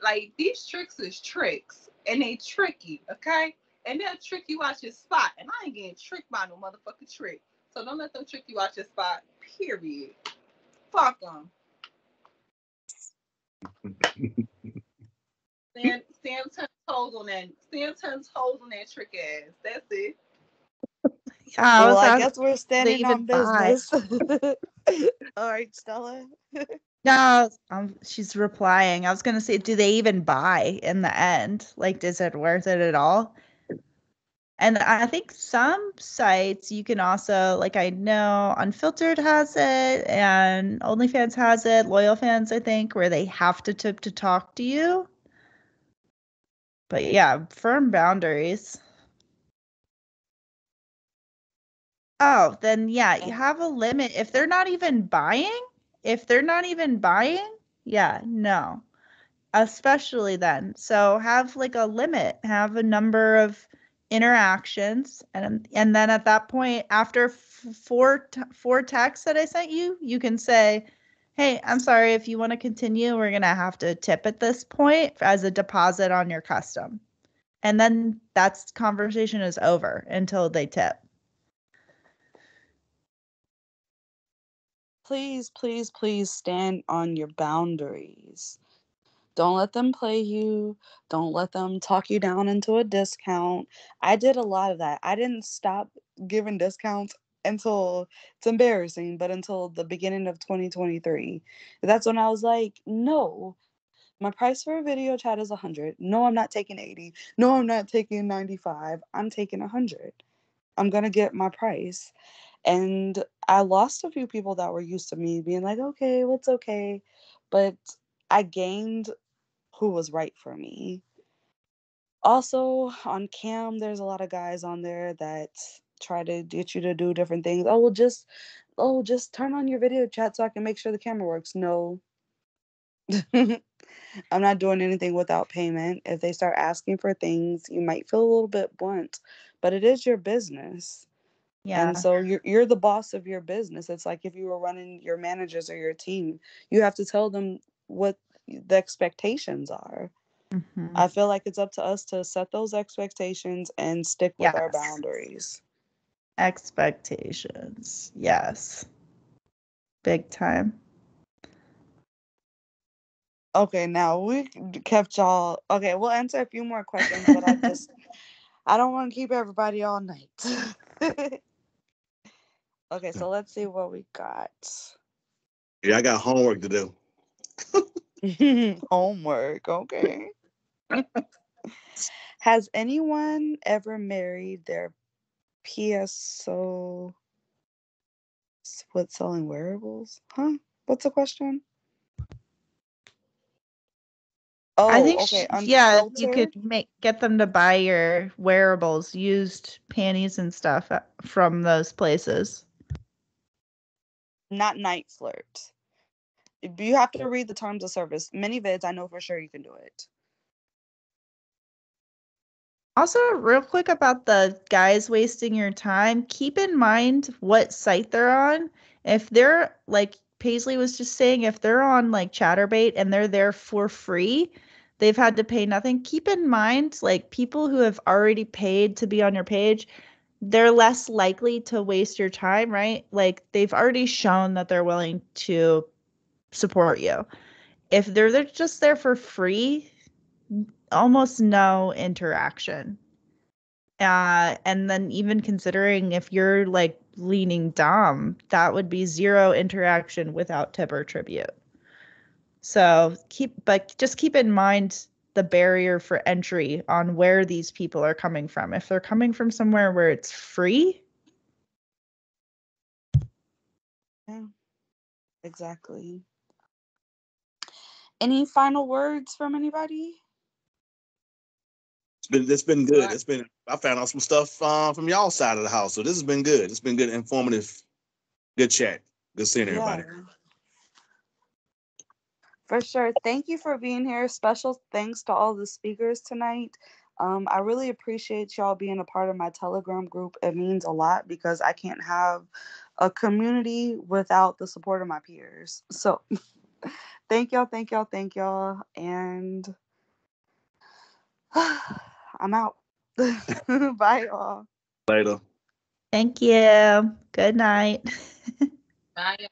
like these tricks is tricks, and they tricky, okay? And they'll trick you out your spot, and I ain't getting tricked by no motherfucking trick. So don't let them trick you out your spot. Period. Fuck them. Sam turns holes on that. Sam turns holes on that trick ass. That's it. Yeah, Well, I asking, guess we're do they standing even on buy? business. All right, Stella. No, she's replying. I was gonna say, do they even buy in the end? Like, is it worth it at all? And I think some sites you can also, like, I know Unfiltered has it and OnlyFans has it, Loyal Fans, I think, where they have to tip to talk to you. But yeah, firm boundaries. Oh, then yeah, you have a limit. If they're not even buying, yeah, no. Especially then. So have like a limit, have a number of interactions, and then at that point, after four texts that I sent you, you can say, "Hey, I'm sorry, if you want to continue, we're gonna have to tip at this point as a deposit on your custom." And then that's conversation is over until they tip. Please, please, please stand on your boundaries. Don't let them play you. Don't let them talk you down into a discount. I did a lot of that. I didn't stop giving discounts until, it's embarrassing, but until the beginning of 2023. That's when I was like, no, my price for a video chat is 100. No, I'm not taking 80. No, I'm not taking 95. I'm taking 100. I'm going to get my price. And I lost a few people that were used to me being like, okay, well, it's okay. But I gained who was right for me. Also, on Cam, there's a lot of guys on there that try to get you to do different things. Just turn on your video chat so I can make sure the camera works. No. I'm not doing anything without payment. If they start asking for things, you might feel a little bit blunt, but it is your business. And Yeah. so you're the boss of your business. It's like if you were running your managers or your team, you have to tell them what the expectations are. Mm-hmm. I feel like it's up to us to set those expectations and stick with our Yes. boundaries. Expectations. Yes. Big time. Okay, now we kept y'all. Okay, we'll answer a few more questions, but I don't want to keep everybody all night. Okay, so let's see what we got. Yeah, I got homework to do. Homework, okay. Has anyone ever married their PSO with selling wearables? Huh? What's the question? I Oh, think, okay. yeah, you could Unfiltered? get them to buy your wearables, used panties and stuff from those places. Not Niteflirt. You have to read the terms of service. Many vids, I know for sure you can do it. Also, real quick about the guys wasting your time, keep in mind what site they're on. If they're like Paislee was just saying, if they're on like Chatterbait and they're there for free, they've had to pay nothing. Keep in mind, like people who have already paid to be on your page, they're less likely to waste your time, right? Like they've already shown that they're willing to support you. If they're just there for free, almost no interaction. And then even considering if you're like leaning dom, that would be zero interaction without tip or tribute. So just keep in mind the barrier for entry on where these people are coming from. If they're coming from somewhere where it's free, Yeah, exactly. Any final words from anybody? It's been good. I found out some stuff from y'all side of the house. So this has been good. It's been good, informative, good chat. Good seeing Yeah, everybody. for sure. Thank you for being here. Special thanks to all the speakers tonight. I really appreciate y'all being a part of my Telegram group. It means a lot because I can't have a community without the support of my peers. So thank y'all, thank y'all, thank y'all. And I'm out. Bye, y'all. Later. Thank you. Good night. Bye.